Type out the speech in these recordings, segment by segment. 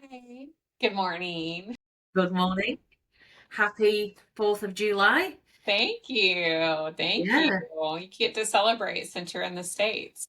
Hi. Good morning. Good morning. Happy 4th of July. Thank you. Thank you. Yeah. You get to celebrate since you're in the States.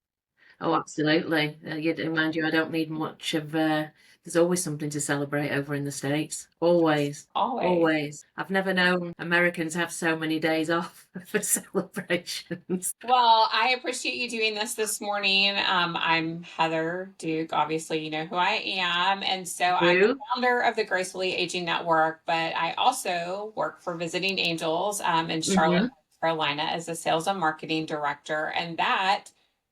Oh, absolutely. Mind you, I don't need much of, there's always something to celebrate over in the States. Always. Always. Always. I've never known Americans have so many days off for celebrations. Well, I appreciate you doing this morning. I'm Heather Duke. Obviously, you know who I am. And so I'm the Do? founder of the Gracefully Aging Network, but I also work for Visiting Angels in Charlotte, Mm-hmm. North Carolina as a sales and marketing director. And that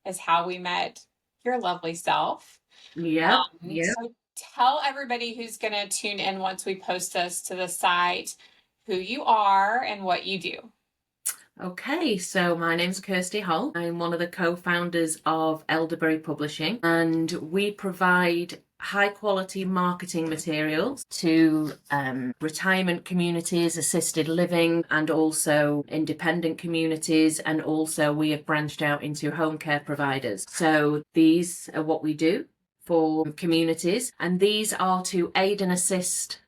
is how we met your lovely self. Yep. Yep. So tell everybody who's going to tune in once we post this to the site who you are and what you do. Okay, so my name's Kirsty Hull. I'm one of the co-founders of Elderberry Publishing, and we provide high quality marketing materials to retirement communities, assisted living, and also independent communities. And also we have branched out into home care providers. So these are what we do for communities, and these are to aid and assist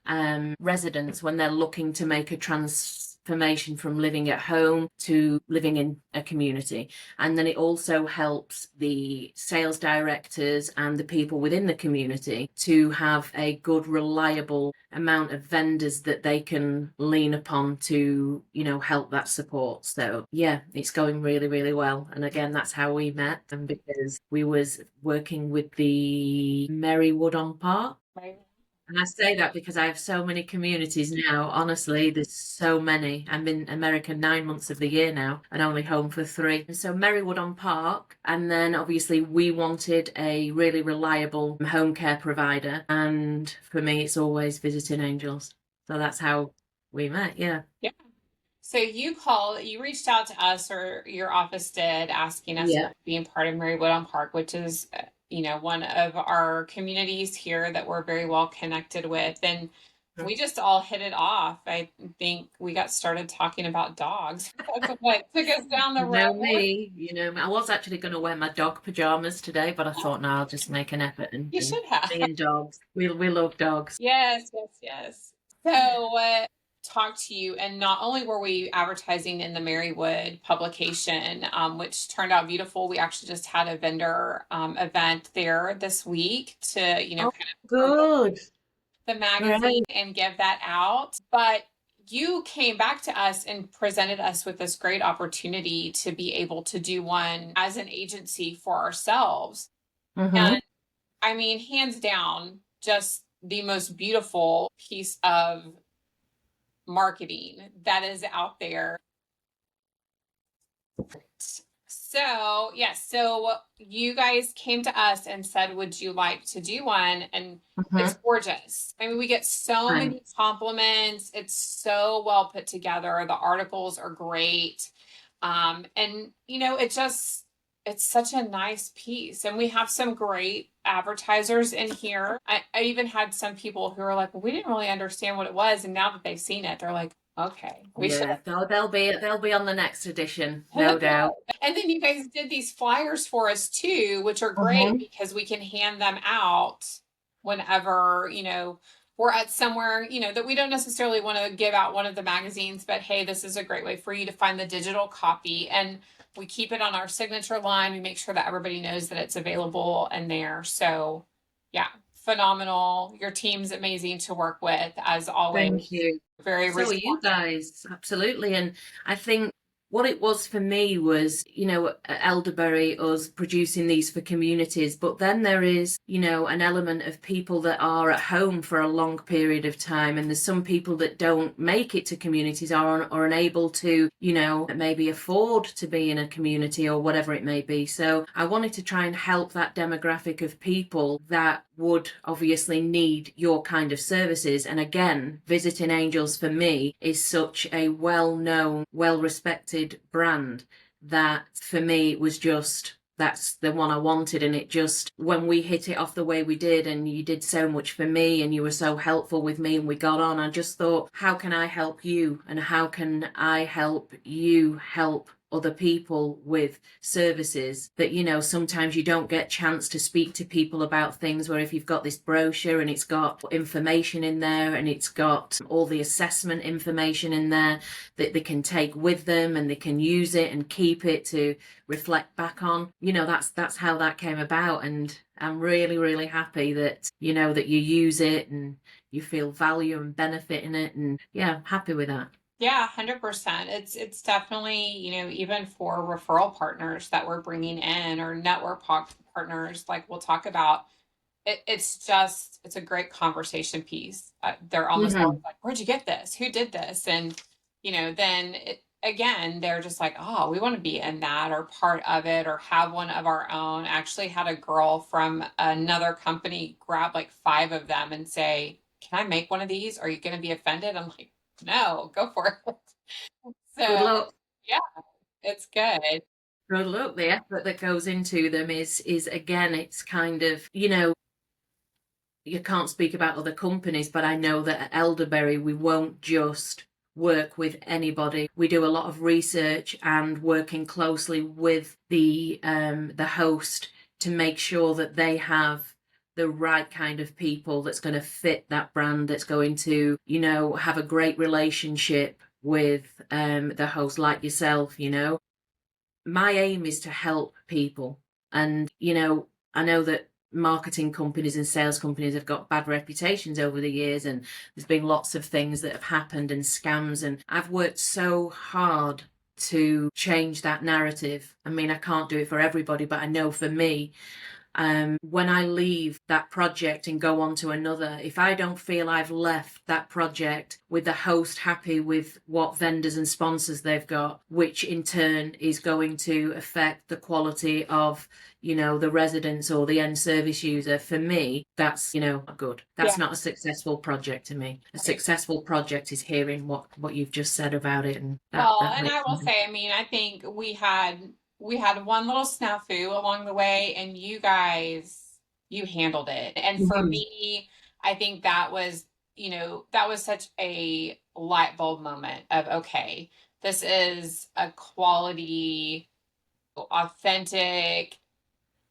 residents when they're looking to make a transformation from living at home to living in a community. And then it also helps the sales directors and the people within the community to have a good, reliable amount of vendors that they can lean upon to, help that support. So yeah, it's going really, really well. And again, that's how we met, and because we was working with the Merrywood on Park. Right. And I say that because I have so many communities now. Honestly, there's so many. I'm in America 9 months of the year now and only home for 3. And so Merrywood on Park. And then obviously we wanted a really reliable home care provider. And for me, it's always Visiting Angels. So that's how we met. Yeah. Yeah. So you reached out to us, or your office did, asking us Yeah. about being part of Marywood on Park, which is, one of our communities here that we're very well connected with. And we just all hit it off. I think we got started talking about dogs. That's what took us down the You know road. me, I was actually going to wear my dog pajamas today, but I thought, no, I'll just make an effort You and should have. me and dogs. We love dogs. Yes, yes, yes. So, talk to you, and not only were we advertising in the Marywood publication, which turned out beautiful. We actually just had a vendor event there this week to, Oh, kind of promote good. the magazine Great. and give that out. But you came back to us and presented us with this great opportunity to be able to do one as an agency for ourselves. Mm-hmm. And I mean, hands down, just the most beautiful piece of marketing that is out there. So, yes, so you guys came to us and said, would you like to do one? And it's Mm-hmm. gorgeous. I mean, we get so many Thanks. compliments. It's so well put together. The articles are great. And it's such a nice piece. And we have some great advertisers in here. I even had some people who are like, well, we didn't really understand what it was. And now that they've seen it, they're like, okay, we should Yeah, they'll be on the next edition, no have. doubt. And then you guys did these flyers for us too, which are great Mm-hmm. because we can hand them out whenever, we're at somewhere, that we don't necessarily want to give out one of the magazines, but hey, this is a great way for you to find the digital copy. And we keep it on our signature line. We make sure that everybody knows that it's available and there. So yeah, phenomenal. Your team's amazing to work with, as always. Thank you. Very So are you responsive. guys, absolutely. And I think what it was for me was, at Elderberry, us producing these for communities, but then there is, an element of people that are at home for a long period of time. And there's some people that don't make it to communities or unable to, maybe afford to be in a community or whatever it may be. So I wanted to try and help that demographic of people that would obviously need your kind of services. And again, Visiting Angels for me is such a well-known, well-respected brand that for me it was just that's the one I wanted. And it just, when we hit it off the way we did, and you did so much for me and you were so helpful with me and we got on, I just thought, how can I help you and how can I help you help other people with services that, sometimes you don't get chance to speak to people about things, where if you've got this brochure and it's got information in there and it's got all the assessment information in there that they can take with them and they can use it and keep it to reflect back on, that's how that came about. And I'm really, really happy that, that you use it and you feel value and benefit in it. And yeah, I'm happy with that. Yeah, 100%. It's definitely, even for referral partners that we're bringing in, or network partners, like we'll talk about it. It's a great conversation piece. They're almost always Mm-hmm. like, "Where'd you get this? Who did this?" And then again, they're just like, "Oh, we want to be in that, or part of it, or have one of our own." Actually, had a girl from another company grab like five of them and say, "Can I make one of these? Are you going to be offended?" I'm like, "No, go for it." Good So luck. yeah, it's good. Good luck. The effort that goes into them is again, it's kind of, you can't speak about other companies, but I know that at Elderberry we won't just work with anybody. We do a lot of research and working closely with the host to make sure that they have the right kind of people that's going to fit that brand, that's going to, have a great relationship with the host, like yourself. My aim is to help people. And, I know that marketing companies and sales companies have got bad reputations over the years, and there's been lots of things that have happened and scams. And I've worked so hard to change that narrative. I mean, I can't do it for everybody, but I know for me, when I leave that project and go on to another, if I don't feel I've left that project with the host happy with what vendors and sponsors they've got, which in turn is going to affect the quality of, the residents or the end service user, for me, that's, not good. That's Yeah. not a successful project to me. A Right. successful project is hearing what you've just said about it, and Well, that and makes I will me. say, I mean, I think we had one little snafu along the way, and you handled it. And for Mhm. me, I think that was such a light bulb moment of, okay, this is a quality, authentic,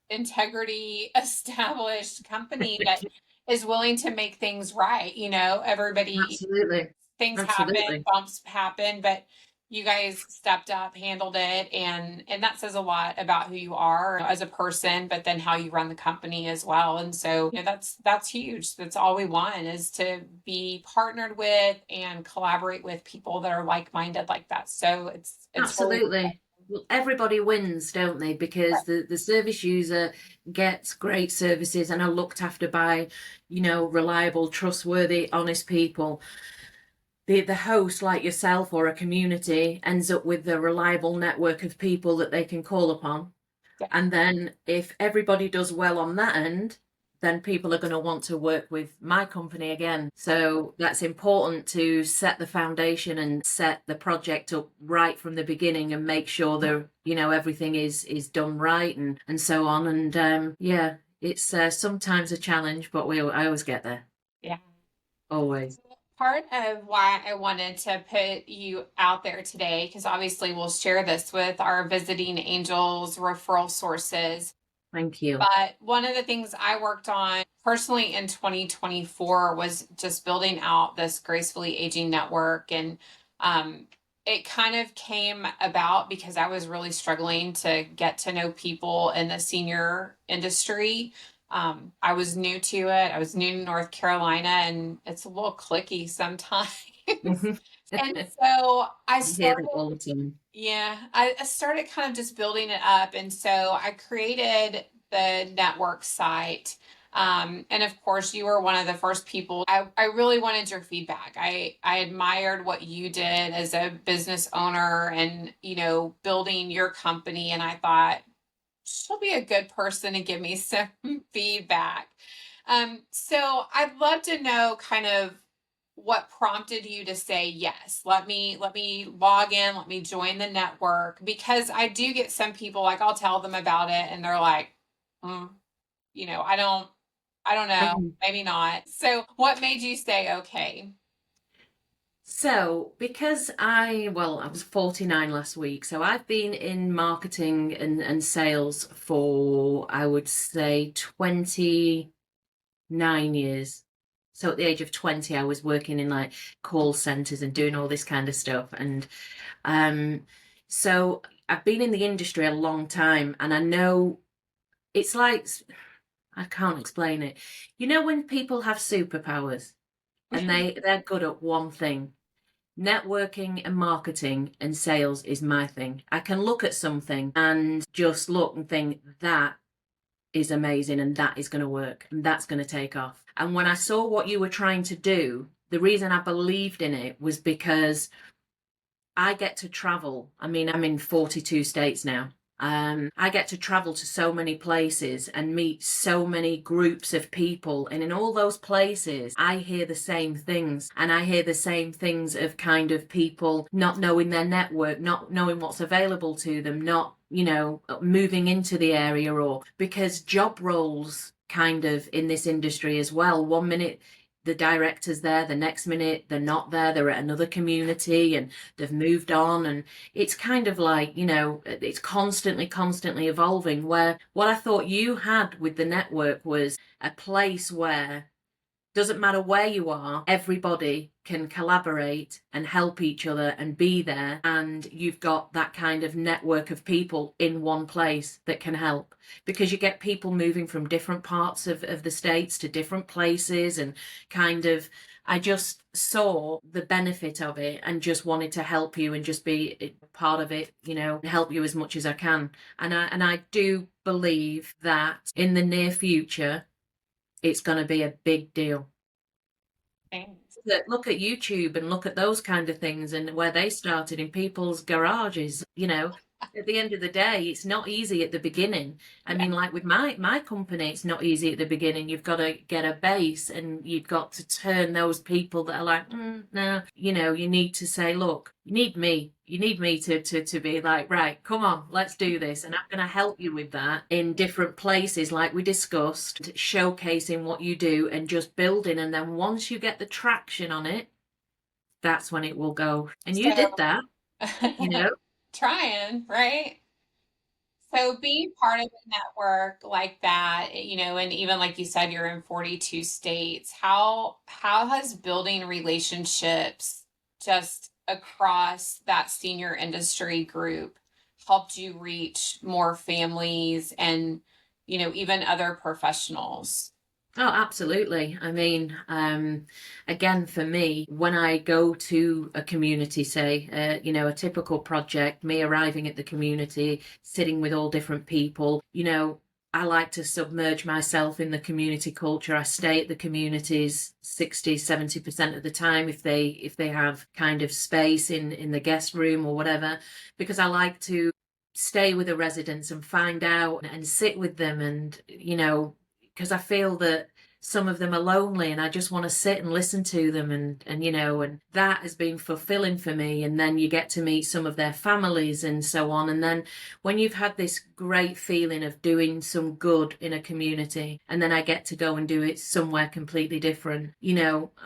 integrity established company that is willing to make things right. Everybody, Absolutely. things happen, Absolutely. bumps happen, but you guys stepped up, handled it, and that says a lot about who you are as a person, but then how you run the company as well. And so, that's huge. That's all we want, is to be partnered with and collaborate with people that are like-minded like that. So it's really Absolutely. Well, everybody wins, don't they? Because the service user gets great services and are looked after by, reliable, trustworthy, honest people. The host, like yourself or a community, ends up with a reliable network of people that they can call upon. yeah, And then if everybody does well on that end, then people are going to want to work with my company again. So that's important, to set the foundation and set the project up right from the beginning and make sure that, everything is done right, and so on. And yeah, it's sometimes a challenge, but I always get there. yeah. Always. Part of why I wanted to put you out there today, because obviously we'll share this with our visiting angels, referral sources. Thank you. But one of the things I worked on personally in 2024 was just building out this Gracefully Aging Network. And um, it kind of came about because I was really struggling to get to know people in the senior industry. I was new to it. I was new to North Carolina, and it's a little clicky sometimes. You And so I hear started, that all the time. yeah, I started kind of just building it up. And so I created the network site. And of course, you were one of the first people. I really wanted your feedback. I admired what you did as a business owner, and, building your company. And I thought, she'll be a good person to give me some feedback. So I'd love to know kind of what prompted you to say yes. Let me log in, let me join the network, because I do get some people, like, I'll tell them about it and they're like, mm, I don't know, Um, maybe not. So what made you say okay? So, because I was 49 last week, so I've been in marketing and sales for, I would say, 29 years. So at the age of 20, I was working in like call centers and doing all this kind of stuff. And um, so I've been in the industry a long time, and I know it's like, I can't explain it. You know, when people have superpowers and they're good at one thing. Networking and marketing and sales is my thing. I can look at something and just look and think that is amazing and that is going to work and that's going to take off. And when I saw what you were trying to do, the reason I believed in it was because I get to travel. I mean, I'm in 42 states now. I get to travel to so many places and meet so many groups of people. And in all those places, I hear the same things. And I hear the same things of kind of people not knowing their network, not knowing what's available to them, not, moving into the area, or because job roles kind of in this industry as well. One minute the director's there, the next minute they're not there, they're at another community and they've moved on. And it's kind of like, it's constantly evolving. Where what I thought you had with the network was a place where doesn't matter where you are, everybody can collaborate and help each other and be there. And you've got that kind of network of people in one place that can help, because you get people moving from different parts of the States to different places. And kind of, I just saw the benefit of it and just wanted to help you and just be part of it, help you as much as I can. And I do believe that in the near future, it's going to be a big deal. Thanks. Look at YouTube and look at those kind of things and where they started in people's garages. At the end of the day, it's not easy at the beginning. I Yeah. mean, like with my company, it's not easy at the beginning. You've got to get a base and you've got to turn those people that are like, no, you need to say, look, you need me. You need me to be like, right, come on, let's do this. And I'm going to help you with that in different places, like we discussed, showcasing what you do and just building. And then once you get the traction on it, that's when it will go. And you did So that, you know. trying, right? So being part of a network like that, and even like you said, you're in 42 states. How has building relationships just across that senior industry group helped you reach more families and, even other professionals? Oh, absolutely. I mean, again, for me, when I go to a community, say, a typical project, me arriving at the community, sitting with all different people, I like to submerge myself in the community culture. I stay at the communities 60, 70% of the time if they have kind of space in the guest room or whatever, because I like to stay with the residents and find out and sit with them. And because I feel that some of them are lonely and I just want to sit and listen to them. And that has been fulfilling for me. And then you get to meet some of their families and so on. And then when you've had this great feeling of doing some good in a community, and then I get to go and do it somewhere completely different,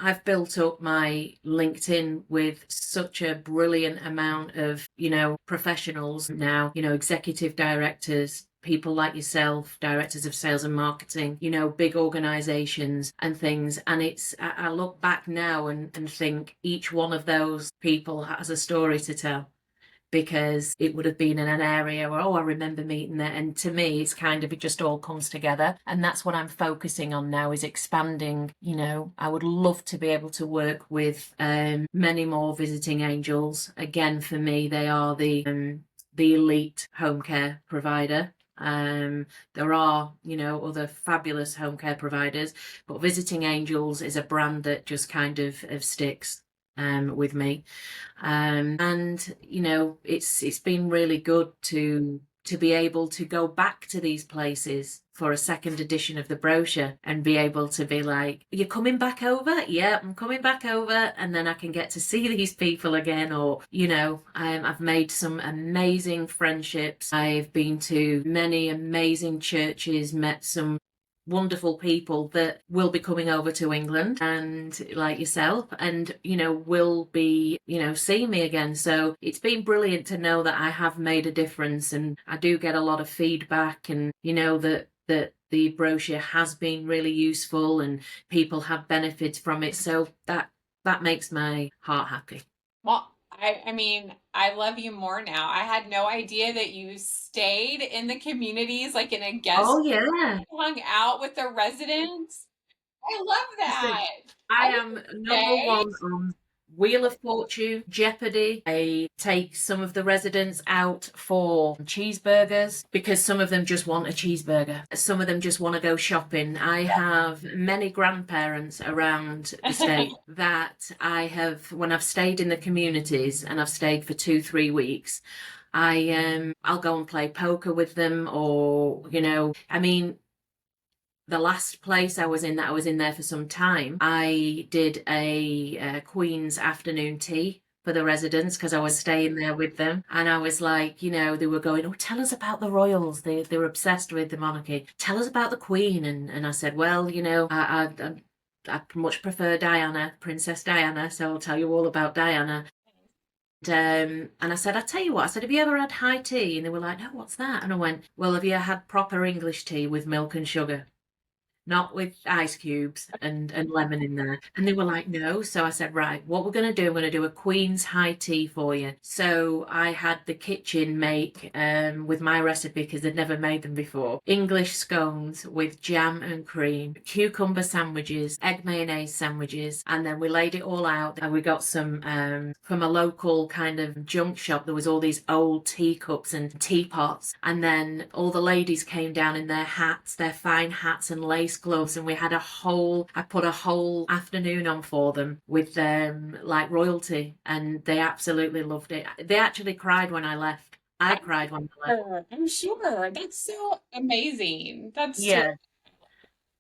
I've built up my LinkedIn with such a brilliant amount of, professionals now, executive directors, people like yourself, directors of sales and marketing, big organizations and things. And I look back now and think each one of those people has a story to tell, because it would have been in an area where, oh, I remember meeting there. And to me, it's kind of, it just all comes together. And that's what I'm focusing on now, is expanding. I would love to be able to work with many more visiting angels. Again, for me, they are the elite home care provider. There are, other fabulous home care providers, but Visiting Angels is a brand that just kind of sticks with me. And it's been really good to be able to go back to these places for a second edition of the brochure and be able to be like, you're coming back over? Yeah, I'm coming back over. And then I can get to see these people again. Or, I've made some amazing friendships. I've been to many amazing churches, met some wonderful people that will be coming over to England, and like yourself, and will be seeing me again. So it's been brilliant to know that I have made a difference, and I do get a lot of feedback, and that the brochure has been really useful and people have benefited from it. So that makes my heart happy. Well, I mean, I love you more now. I had no idea that you stayed in the communities, like in a guest, Oh yeah. hung out with the residents. I love Listen, that. I I am would number stay. one on Wheel of Fortune, Jeopardy. I take some of the residents out for cheeseburgers because some of them just want a cheeseburger. Some of them just want to go shopping. I have many grandparents around the state that when I've stayed in the communities and I've stayed for 2-3 weeks, I'll go and play poker with them, or I mean, the last place I was in there for some time, I did a Queen's afternoon tea for the residents because I was staying there with them. And I was like, they were going, oh, tell us about the royals. They were obsessed with the monarchy. Tell us about the Queen. And I said, well, I much prefer Diana, Princess Diana. So I'll tell you all about Diana. And I said, I tell you what, I said, have you ever had high tea? And they were like, no, what's that? And I went, well, have you had proper English tea with milk and sugar? Not with ice cubes and lemon in there. And they were like, no. So I said, right, what we're going to do, I'm going to do a Queen's high tea for you. So I had the kitchen make, with my recipe, because they'd never made them before, English scones with jam and cream, cucumber sandwiches, egg mayonnaise sandwiches. And then we laid it all out. And we got some, from a local kind of junk shop, there was all these old teacups and teapots. And then all the ladies came down in their hats, their fine hats and lace gloves, and I put a whole afternoon on for them with like royalty, and they absolutely loved it. They actually cried when I left. I cried when I left. I'm sure. That's so amazing. That's so. Yeah.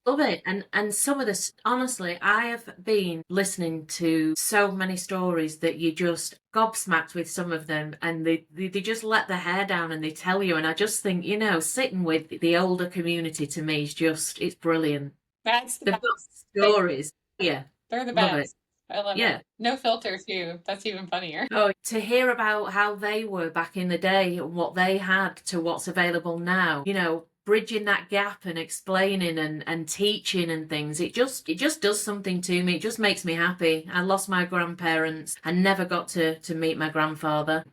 Love it. And some of this, honestly, I have been listening to so many stories that you just gobsmacked with some of them, and they just let their hair down and they tell you. And I just think, sitting with the older community to me is it's brilliant. That's the They've got best. stories. Yeah. They're the Love it. best. I love it. Yeah. No filter too. That's even funnier. Oh, to hear about how they were back in the day and what they had to what's available now, bridging that gap and explaining and teaching and things, it just does something to me. It just makes me happy. I lost my grandparents. I never got to meet my grandfather.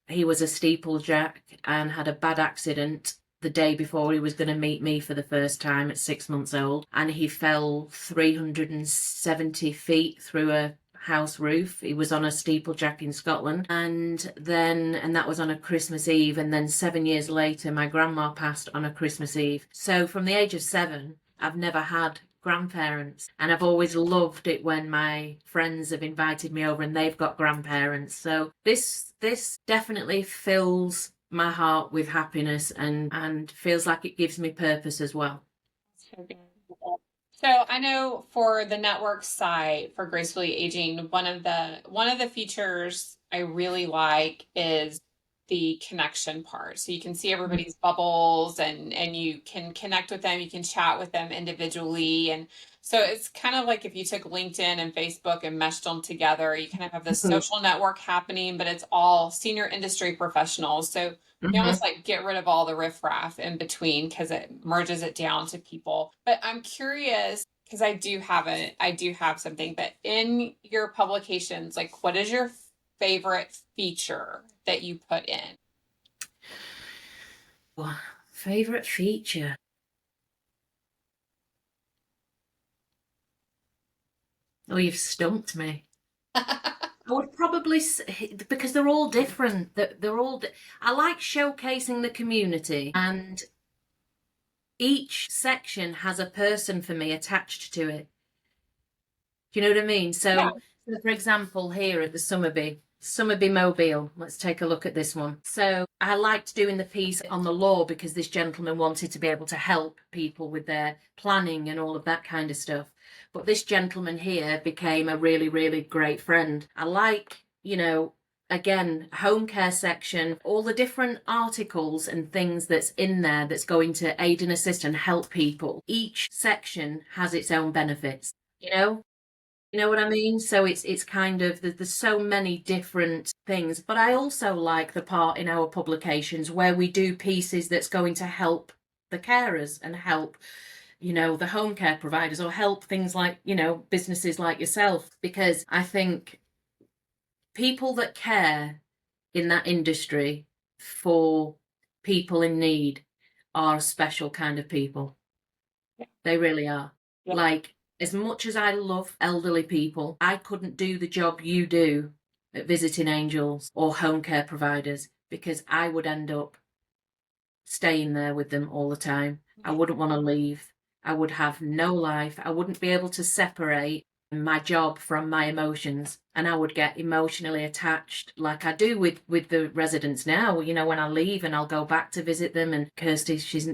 He was a steeplejack and had a bad accident the day before he was going to meet me for the first time at 6 months old, and he fell 370 feet through a house roof. He was on a steeplejack in Scotland, and that was on a Christmas Eve. And then 7 years later, my grandma passed on a Christmas Eve. So from the age of 7, I've never had grandparents, and I've always loved it when my friends have invited me over and they've got grandparents. So this definitely fills my heart with happiness, and feels like it gives me purpose as well. So good. So I know for the network site for Gracefully Aging, one of the features I really like is the connection part. So you can see everybody's bubbles, and you can connect with them, you can chat with them individually. And so it's kind of like if you took LinkedIn and Facebook and meshed them together, you kind of have this social network happening, but it's all senior industry professionals. So you almost like get rid of all the riffraff in between because it merges it down to people. But I'm curious because I do have something, but in your publications, like what is your favorite feature that you put in? Well, favorite feature. Oh, you've stumped me. I would probably because they're all different. They're all. I like showcasing the community, and each section has a person for me attached to it. Do you know what I mean? Yeah. So for example, here at the Summerby Mobile, let's take a look at this one. So I liked doing the piece on the law because this gentleman wanted to be able to help people with their planning and all of that kind of stuff. But this gentleman here became a really, really great friend. I like, again, home care section, all the different articles and things that's in there that's going to aid and assist and help people. Each section has its own benefits, you know? You know what I mean? So it's kind of there's so many different things. But I also like the part in our publications where we do pieces that's going to help the carers and help, the home care providers, or help things like, businesses like yourself, because I think people that care in that industry for people in need are a special kind of people. They really are. Yeah. Like, as much as I love elderly people, I couldn't do the job you do at visiting angels or home care providers, because I would end up staying there with them all the time. I wouldn't want to leave. I would have no life. I wouldn't be able to separate my job from my emotions, and I would get emotionally attached like I do with the residents now. When I leave and I'll go back to visit them, and Kirsty, she's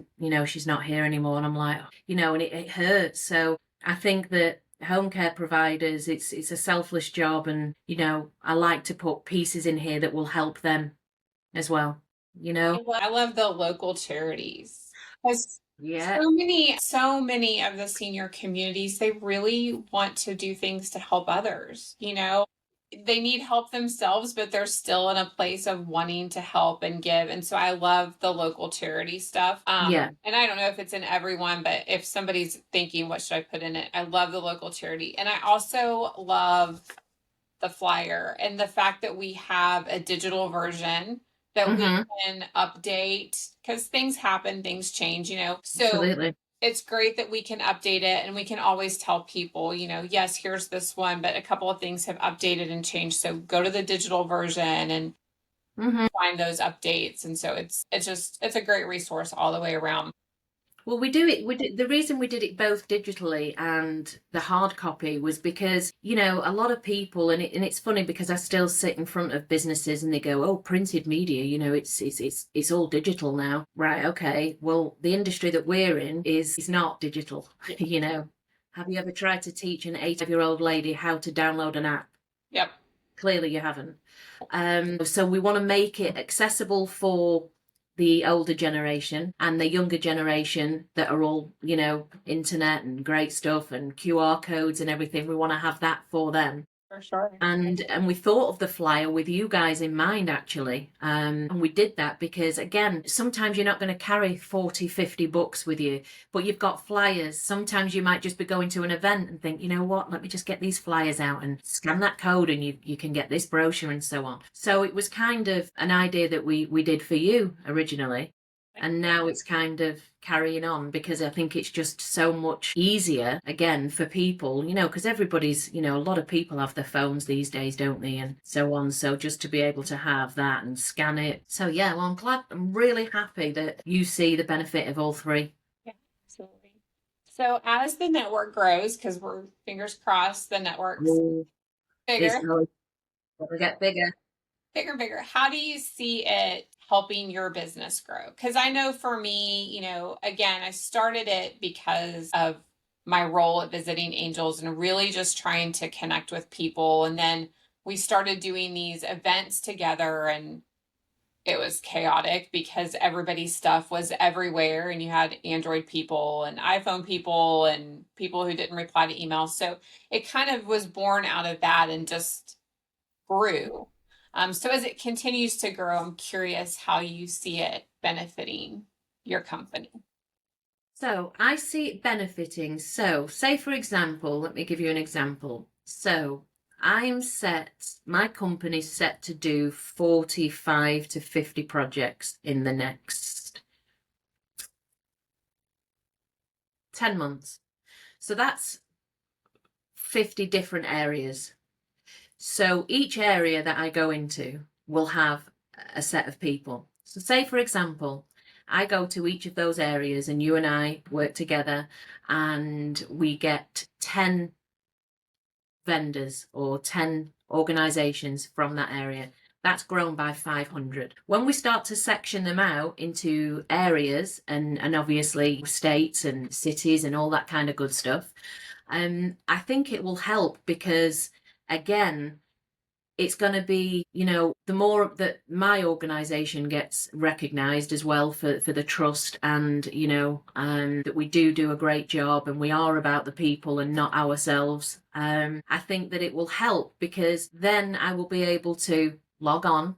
not here anymore, and I'm like, and it hurts. So I think that home care providers, it's a selfless job, and I like to put pieces in here that will help them as well. I love the local charities. Because Yeah. so many of the senior communities, they really want to do things to help others. They need help themselves, but they're still in a place of wanting to help and give. And so I love the local charity stuff. Yeah. And I don't know if it's in everyone, but if somebody's thinking, what should I put in it? I love the local charity. And I also love the flyer and the fact that we have a digital version that we can update, because things happen, things change, So Absolutely. it's great that we can update it, and we can always tell people, yes, here's this one, but a couple of things have updated and changed. So go to the digital version and find those updates. And so it's a great resource all the way around. Well, the reason we did it both digitally and the hard copy was because, a lot of people, and it's funny because I still sit in front of businesses and they go, oh, printed media, it's all digital now. Right, okay. Well, the industry that we're in is not digital, Have you ever tried to teach an 8-year-old lady how to download an app? Yep. Clearly you haven't. So we want to make it accessible for the older generation and the younger generation that are all, internet and great stuff and QR codes and everything. We want to have that for them. For sure. And we thought of the flyer with you guys in mind, actually. And we did that because, again, sometimes you're not going to carry 40, 50 books with you, but you've got flyers. Sometimes you might just be going to an event and think, you know what, let me just get these flyers out and scan that code and you can get this brochure and so on. So it was kind of an idea that we did for you originally. And now it's kind of carrying on, because I think it's just so much easier, again, for people, because everybody's, a lot of people have their phones these days, don't they? And so on. So just to be able to have that and scan it. So yeah, well, I'm really happy that you see the benefit of all three. Yeah, absolutely. So as the network grows, because we're fingers crossed, the network's bigger. It'll get bigger. Bigger and bigger. How do you see it helping your business grow? Because I know for me, again, I started it because of my role at Visiting Angels and really just trying to connect with people. And then we started doing these events together, and it was chaotic because everybody's stuff was everywhere, and you had Android people and iPhone people and people who didn't reply to emails. So it kind of was born out of that and just grew. So as it continues to grow, I'm curious how you see it benefiting your company. So I see it benefiting. So say, for example, let me give you an example. So my company's set to do 45 to 50 projects in the next 10 months. So that's 50 different areas. So each area that I go into will have a set of people. So say, for example, I go to each of those areas and you and I work together and we get 10 vendors or 10 organizations from that area. That's grown by 500. When we start to section them out into areas and obviously states and cities and all that kind of good stuff, I think it will help because, again, it's going to be, you know, the more that my organization gets recognized as well for the trust, and you know, that we do a great job and we are about the people and not ourselves, I think that it will help, because then I will be able to log on,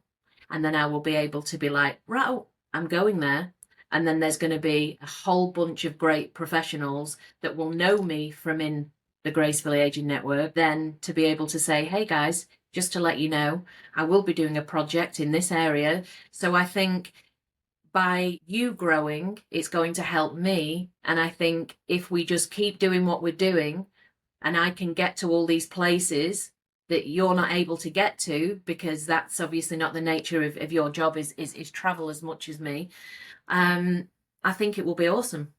and then I will be able to be like, right, oh, I'm going there. And then there's going to be a whole bunch of great professionals that will know me from in the Gracefully Aging Network, then to be able to say, hey guys, just to let you know, I will be doing a project in this area. So I think by you growing, it's going to help me. And I think if we just keep doing what we're doing, and I can get to all these places that you're not able to get to, because that's obviously not the nature of your job, is travel as much as me. I think it will be awesome.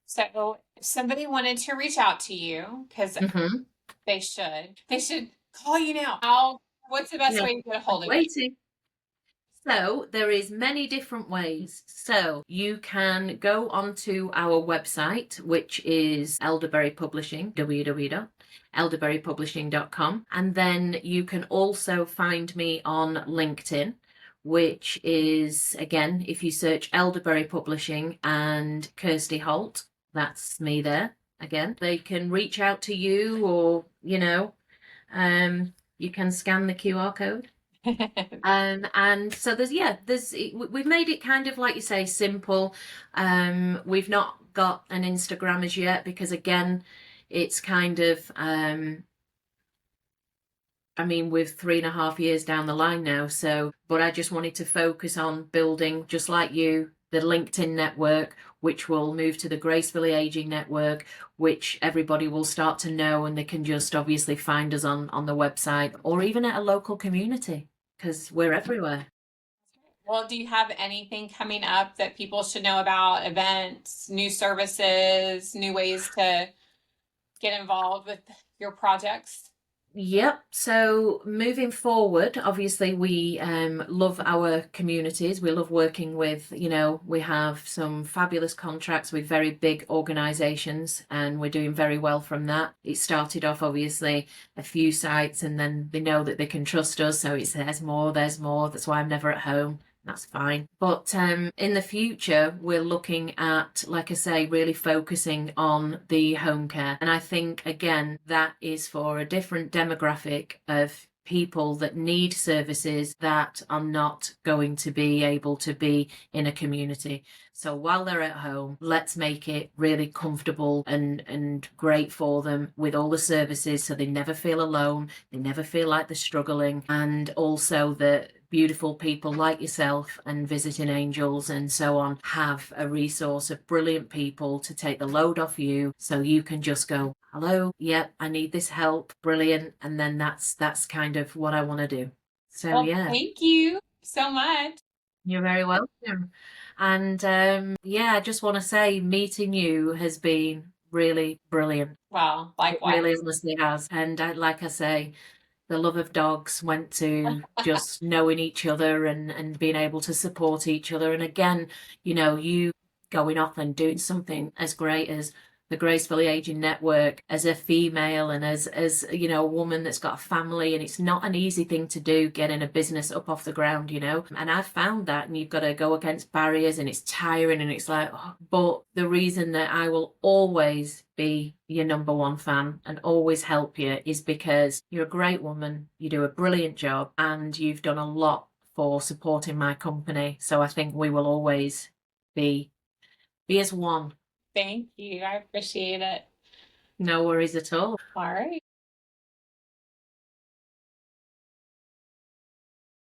So if somebody wanted to reach out to you, because Mm-hmm. they should call you now. What's the best Yeah, way to get a I'm hold of you? waiting. So there is many different ways. So you can go onto our website, which is Elderberry Publishing, www.elderberrypublishing.com. And then you can also find me on LinkedIn, which is, again, if you search Elderberry Publishing and Kirsty Holt, that's me there. Again, they can reach out to you, or, you know, you can scan the QR code. And so we've made it kind of, like you say, simple. We've not got an Instagram as yet, because again, it's kind of, I mean, we're 3.5 years down the line now. So, but I just wanted to focus on building, just like you, the LinkedIn network, which will move to the Gracefully Aging Network, which everybody will start to know, and they can just obviously find us on the website, or even at a local community, because we're everywhere. Well, do you have anything coming up that people should know about? Events, new services, new ways to get involved with your projects? Yep. So moving forward, obviously we love our communities. We love working with, you know, we have some fabulous contracts with very big organizations, and we're doing very well from that. It started off obviously a few sites, and then they know that they can trust us. So it's there's more, there's more. That's why I'm never at home. That's fine. But in the future, we're looking at, like I say, really focusing on the home care. And I think, again, that is for a different demographic of people that need services that are not going to be able to be in a community. So while they're at home, let's make it really comfortable and great for them with all the services, so they never feel alone, they never feel like they're struggling, and also that beautiful people like yourself and Visiting Angels and so on have a resource of brilliant people to take the load off you, so you can just go, hello, yep, I need this help, brilliant. And then that's kind of what I want to do. So Well, yeah, thank you so much. you're very welcome. And yeah, I just want to say meeting you has been really brilliant. Well, It really likewise. honestly has. And like I say, the love of dogs went to just knowing each other and being able to support each other. And again, you know, you going off and doing something as great as the Gracefully Aging Network as a female, and as you know, a woman that's got a family, and it's not an easy thing to do, getting a business up off the ground, you know. And I've found that, and you've got to go against barriers, and it's tiring, and it's like, oh. But the reason that I will always be your number one fan and always help you is because you're a great woman, you do a brilliant job, and you've done a lot for supporting my company. So I think we will always be as one. Thank you. I appreciate it. No worries at all. All right.